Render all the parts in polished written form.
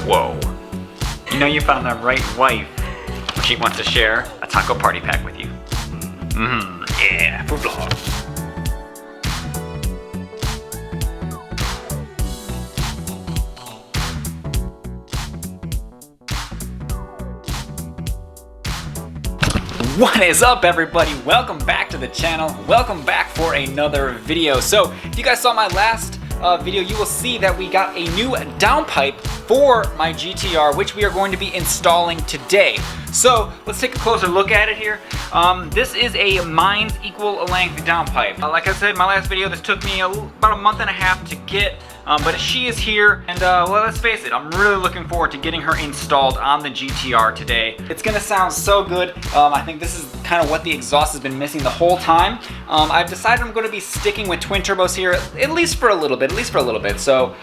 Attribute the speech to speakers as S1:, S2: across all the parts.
S1: Whoa. You know you found the right wife when she wants to share a taco party pack with you. Yeah, food vlog. What is up, everybody? Welcome back to the channel. Welcome back for another video. So if you guys saw my last video, you will see that we got a new downpipe for my GTR, which we are going to be installing today. So let's take a closer look at it here. This is a mines equal length downpipe. Like I said in my last video, this took me about a month and a half to get, but she is here, and well, let's face it, I'm really looking forward to getting her installed on the GTR today. It's gonna sound so good. I think this is kind of what the exhaust has been missing the whole time. I've decided I'm gonna be sticking with twin turbos here, at least for a little bit, So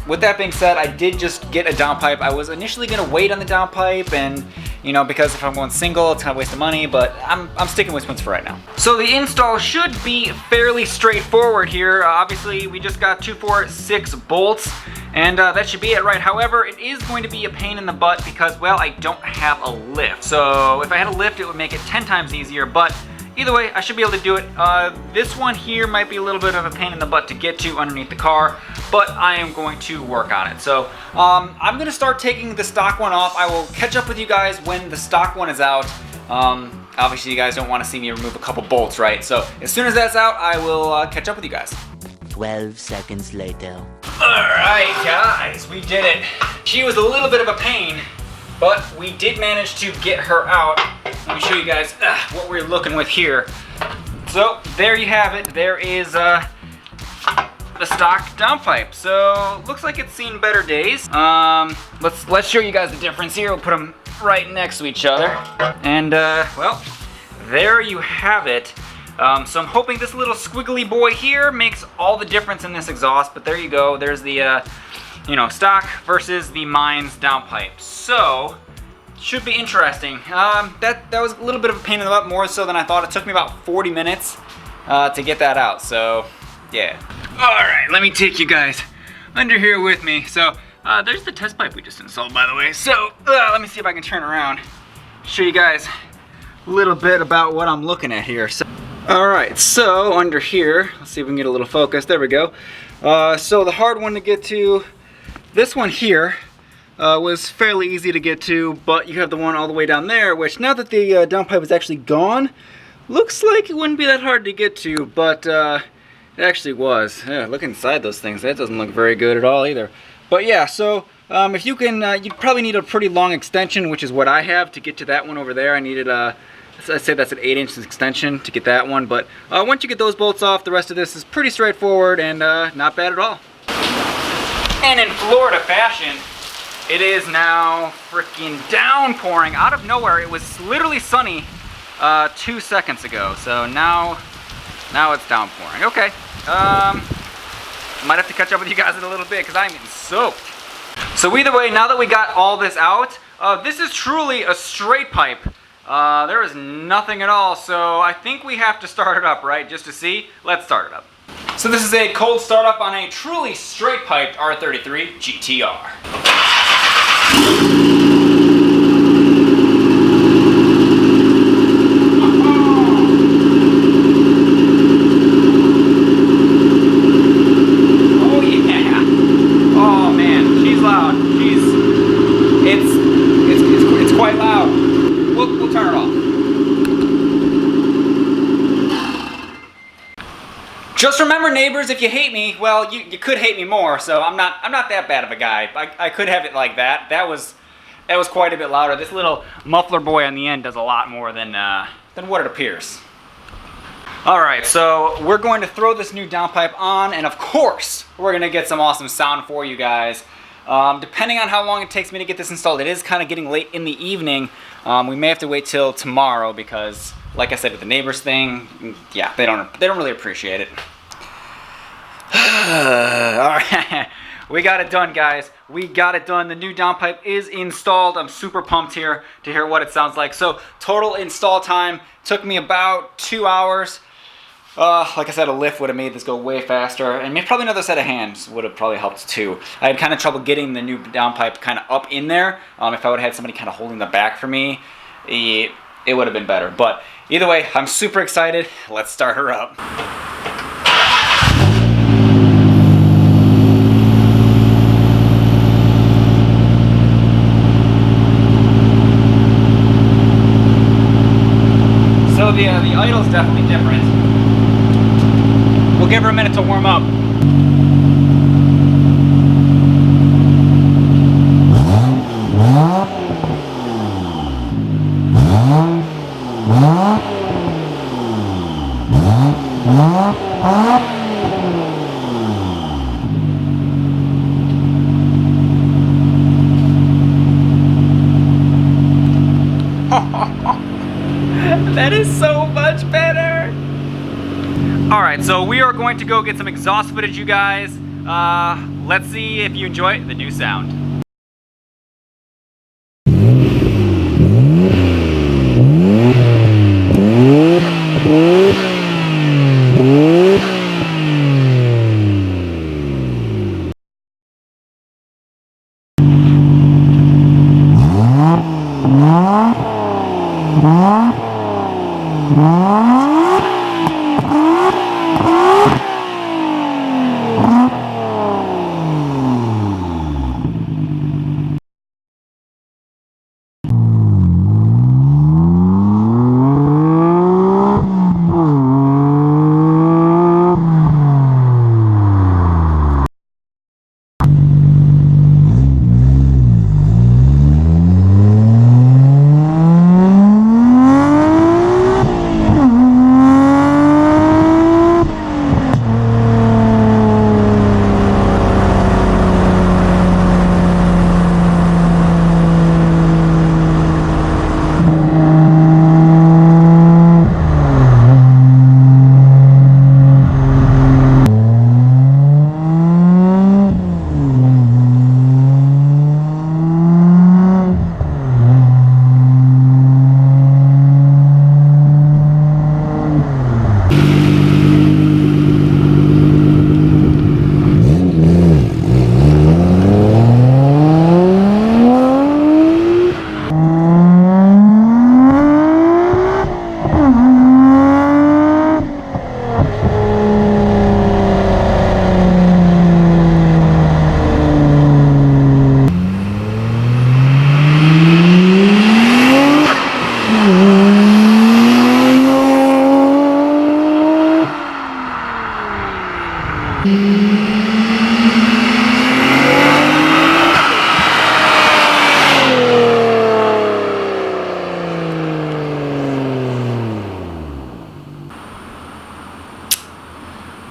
S1: with that being said, I did just get a downpipe. I was initially gonna wait on the downpipe, and you know, because if I'm going single, it's kind of a waste of money, but I'm sticking with twins for right now. So the install should be fairly straightforward here. Obviously, we just got 2, 4, 6 bolts, and that should be it, right? However, it is going to be a pain in the butt because, well, I don't have a lift. So if I had a lift, it would make it 10 times easier, but either way, I should be able to do it. This one here might be a little bit of a pain in the butt to get to underneath the car, but I am going to work on it. So I'm gonna start taking the stock one off. I will catch up with you guys when the stock one is out. Obviously you guys don't wanna see me remove a couple bolts, right? So as soon as that's out, I will catch up with you guys.
S2: 12 seconds later.
S1: All right, guys, we did it. She was a little bit of a pain, but we did manage to get her out. Let me show you guys what we're looking with here. So there you have it. There is the stock downpipe. So looks like it's seen better days. Let's show you guys the difference here. We'll put them right next to each other. And well, there you have it. So I'm hoping this little squiggly boy here makes all the difference in this exhaust. But there you go. There's the you know, stock versus the mines downpipe. So should be interesting. That was a little bit of a pain in the butt, more so than I thought. It took me about 40 minutes to get that out, so yeah. All right, let me take you guys under here with me. So there's the test pipe we just installed, by the way. So let me see if I can turn around, show you guys a little bit about what I'm looking at here. So, all right, so under here, let's see if we can get a little focus. There we go. So the hard one to get to, this one here, was fairly easy to get to, but you have the one all the way down there, which now that the downpipe is actually gone, looks like it wouldn't be that hard to get to, but it actually was. Yeah, look inside those things. That doesn't look very good at all either. But yeah, so if you can, you'd probably need a pretty long extension, which is what I have to get to that one over there. I needed I'd say that's an 8-inch extension to get that one, but once you get those bolts off, the rest of this is pretty straightforward and not bad at all. And in Florida fashion, it is now freaking downpouring out of nowhere. It was literally sunny 2 seconds ago, so now it's downpouring. Okay, might have to catch up with you guys in a little bit because I'm getting soaked. So either way, now that we got all this out, this is truly a straight pipe. There is nothing at all, so I think we have to start it up, right? Just to see. Let's start it up. So this is a cold startup on a truly straight piped R33 GTR. Oh yeah! Oh man, she's loud. It's quite loud. We'll turn it off. Just remember, neighbors, if you hate me, well, you could hate me more. So I'm not that bad of a guy. I could have it like that. That was quite a bit louder. This little muffler boy on the end does a lot more than what it appears. All right, so we're going to throw this new downpipe on, and of course, we're gonna get some awesome sound for you guys. Depending on how long it takes me to get this installed, it is kind of getting late in the evening. We may have to wait till tomorrow because, like I said, with the neighbors thing, yeah, they don't really appreciate it. All right, we got it done, guys. We got it done. The new downpipe is installed. I'm super pumped here to hear what it sounds like. So total install time took me about 2 hours. Like I said, a lift would have made this go way faster, and maybe probably another set of hands would have probably helped too. I had kind of trouble getting the new downpipe kind of up in there. If I would have had somebody kind of holding the back for me, it would have been better. But either way, I'm super excited. Let's start her up. So the idle's definitely different. We'll give her a minute to warm up. That is so much better. All right, so we are going to go get some exhaust footage, you guys. Let's see if you enjoy the new sound.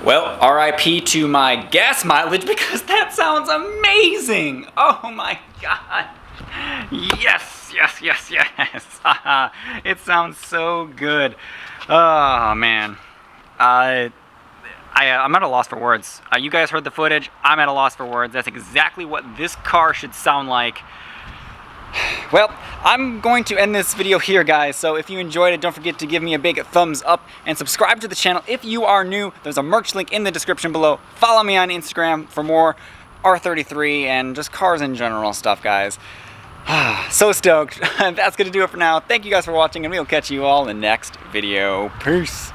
S1: Well, RIP to my gas mileage because that sounds amazing. Oh my God. Yes, yes, yes, yes. It sounds so good. Oh man. I'm at a loss for words. You guys heard the footage. I'm at a loss for words. That's exactly what this car should sound like. Well, I'm going to end this video here, guys. So if you enjoyed it, don't forget to give me a big thumbs up and subscribe to the channel if you are new. There's a merch link in the description below. Follow me on Instagram for more R33 and just cars in general stuff, guys. So stoked. That's going to do it for now. Thank you guys for watching, and we'll catch you all in the next video. Peace.